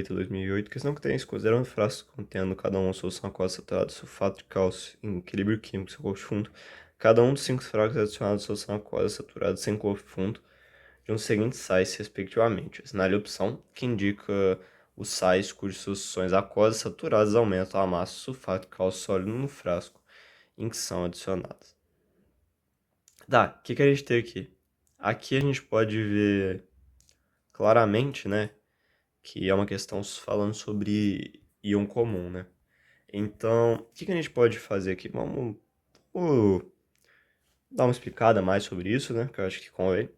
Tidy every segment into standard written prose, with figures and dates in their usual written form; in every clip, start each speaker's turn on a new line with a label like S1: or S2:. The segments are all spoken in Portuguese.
S1: Leita 2008, questão que tem isso, considerando frascos contendo cada um solução aquosa saturada de sulfato de cálcio em equilíbrio químico sem corpo fundo, cada um dos 5 frascos é adicionado de solução aquosa saturada sem corpo fundo de uns seguintes sais, respectivamente. Assinale a opção que indica os sais cujas soluções aquosas saturadas aumentam a massa de sulfato de cálcio sólido no frasco em que são adicionadas. Tá, o que a gente tem aqui? Aqui a gente pode ver claramente, né, que é uma questão falando sobre íon comum, né? Então, o que a gente pode fazer aqui? Vamos dar uma explicada mais sobre isso, né? Que eu acho que convém.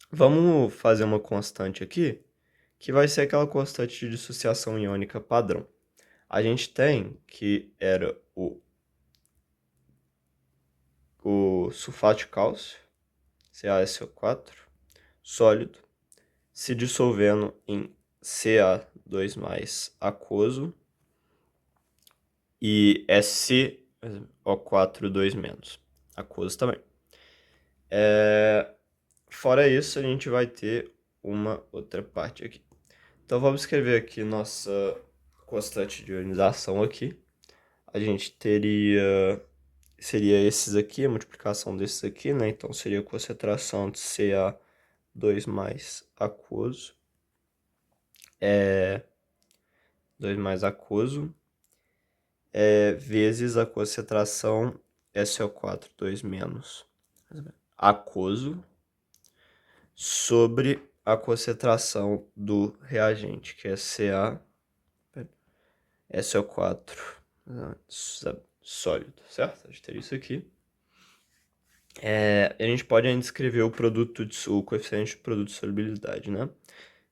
S1: Vamos fazer uma constante aqui, que vai ser aquela constante de dissociação iônica padrão. A gente tem que era o sulfato de cálcio, CaSO4, sólido, se dissolvendo em Ca2+ aquoso e SO4 2-, aquoso também. Fora isso, a gente vai ter uma outra parte aqui. Então vamos escrever aqui nossa constante de ionização aqui. A gente seria esses aqui, a multiplicação desses aqui, né? Então seria a concentração de Ca2+ aquoso, 2+ aquoso, vezes a concentração SO4 2- aquoso, sobre a concentração do reagente, que é SO4 sólido, certo? A gente teria isso aqui. A gente pode ainda escrever o coeficiente de produto de solubilidade, né?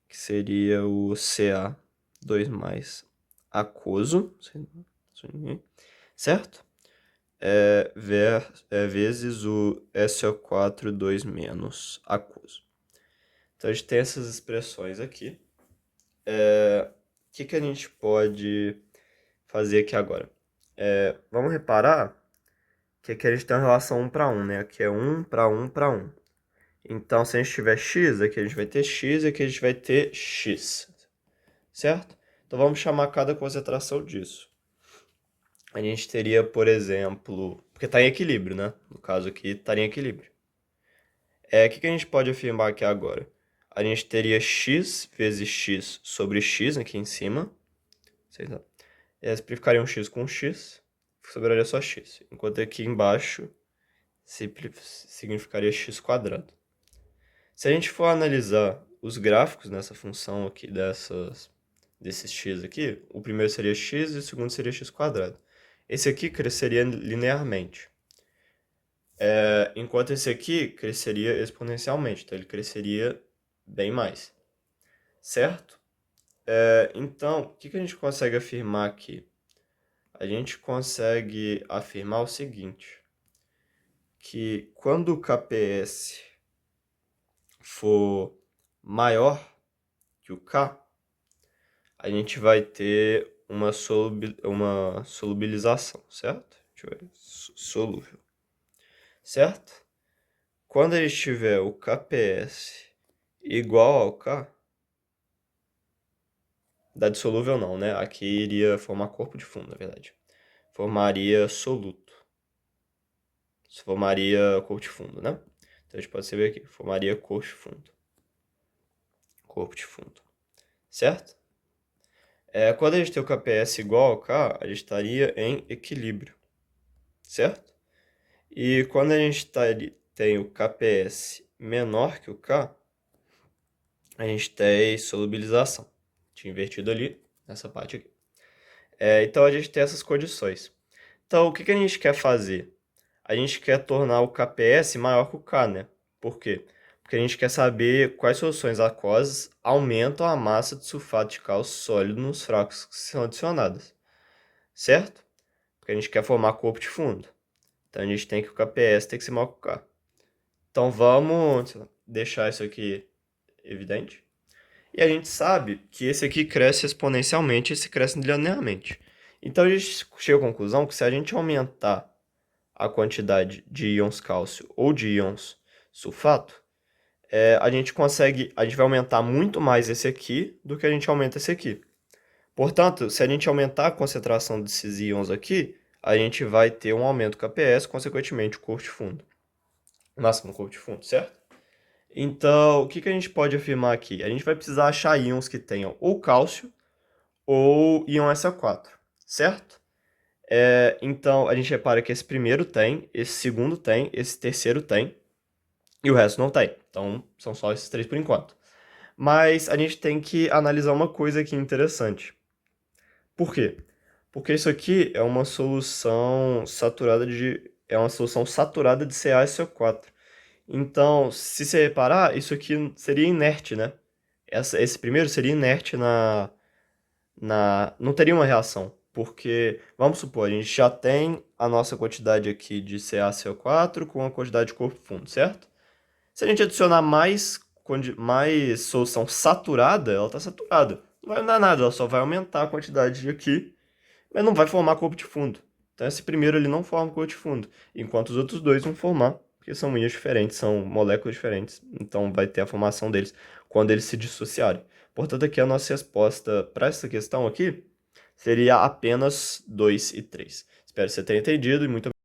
S1: Que seria o Ca2+ aquoso, certo? Vezes o SO4 2- aquoso. Então a gente tem essas expressões aqui. O que a gente pode fazer aqui agora? Vamos reparar que aqui a gente tem uma relação 1 para 1, né? Aqui é 1 para 1 para 1. Então, se a gente tiver x, aqui a gente vai ter x e aqui a gente vai ter x, certo? Então, vamos chamar cada concentração disso. A gente teria, por exemplo, porque está em equilíbrio, né? No caso aqui, está em equilíbrio. O que a gente pode afirmar aqui agora? A gente teria x vezes x sobre x aqui em cima. Simplificaria um x com x, sobraria só x. Enquanto aqui embaixo significaria x². Se a gente for analisar os gráficos nessa função aqui, desses x aqui, o primeiro seria x e o segundo seria x². Esse aqui cresceria linearmente. Enquanto esse aqui cresceria exponencialmente, então ele cresceria bem mais. Certo? Então, o que a gente consegue afirmar aqui? A gente consegue afirmar o seguinte, que quando o KPS for maior que o K, a gente vai ter uma solubilização, certo? Deixa eu ver, solúvel, certo? Quando a gente tiver o KPS igual ao K, da dissolúvel não, né? Aqui iria formar corpo de fundo, na verdade. Formaria soluto. Formaria corpo de fundo, né? Então a gente pode escrever aqui, formaria corpo de fundo. Corpo de fundo. Certo? Quando a gente tem o KPS igual ao K, a gente estaria em equilíbrio. Certo? E quando a gente tem o KPS menor que o K, a gente tem solubilização. Tinha invertido ali, nessa parte aqui. Então a gente tem essas condições. Então o que a gente quer fazer? A gente quer tornar o KPS maior que o K, né? Por quê? Porque a gente quer saber quais soluções aquosas aumentam a massa de sulfato de cálcio sólido nos frascos que são adicionadas. Certo? Porque a gente quer formar corpo de fundo. Então a gente tem que o KPS tem que ser maior que o K. Então vamos deixar isso aqui evidente. E a gente sabe que esse aqui cresce exponencialmente e esse cresce linearmente. Então a gente chega à conclusão que se a gente aumentar a quantidade de íons cálcio ou de íons sulfato, a gente vai aumentar muito mais esse aqui do que a gente aumenta esse aqui. Portanto, se a gente aumentar a concentração desses íons aqui, a gente vai ter um aumento do KPS, consequentemente o corpo de fundo. Máximo corpo de fundo, certo? Então, o que que a gente pode afirmar aqui? A gente vai precisar achar íons que tenham ou cálcio ou íon SO4, certo? Então, a gente repara que esse primeiro tem, esse segundo tem, esse terceiro tem, e o resto não tem. Então, são só esses três por enquanto. Mas a gente tem que analisar uma coisa aqui interessante. Por quê? Porque isso aqui é uma solução saturada de CaSO4. Então, se você reparar, isso aqui seria inerte, né? Esse primeiro seria inerte não teria uma reação. Porque, vamos supor, a gente já tem a nossa quantidade aqui de CaCO4 com a quantidade de corpo fundo, certo? Se a gente adicionar mais solução saturada, ela está saturada. Não vai dar nada, ela só vai aumentar a quantidade de aqui, mas não vai formar corpo de fundo. Então esse primeiro ele não forma corpo de fundo, enquanto os outros dois vão formar, porque são íons diferentes, são moléculas diferentes, então vai ter a formação deles quando eles se dissociarem. Portanto, aqui a nossa resposta para essa questão aqui seria apenas 2 e 3. Espero que você tenha entendido e muito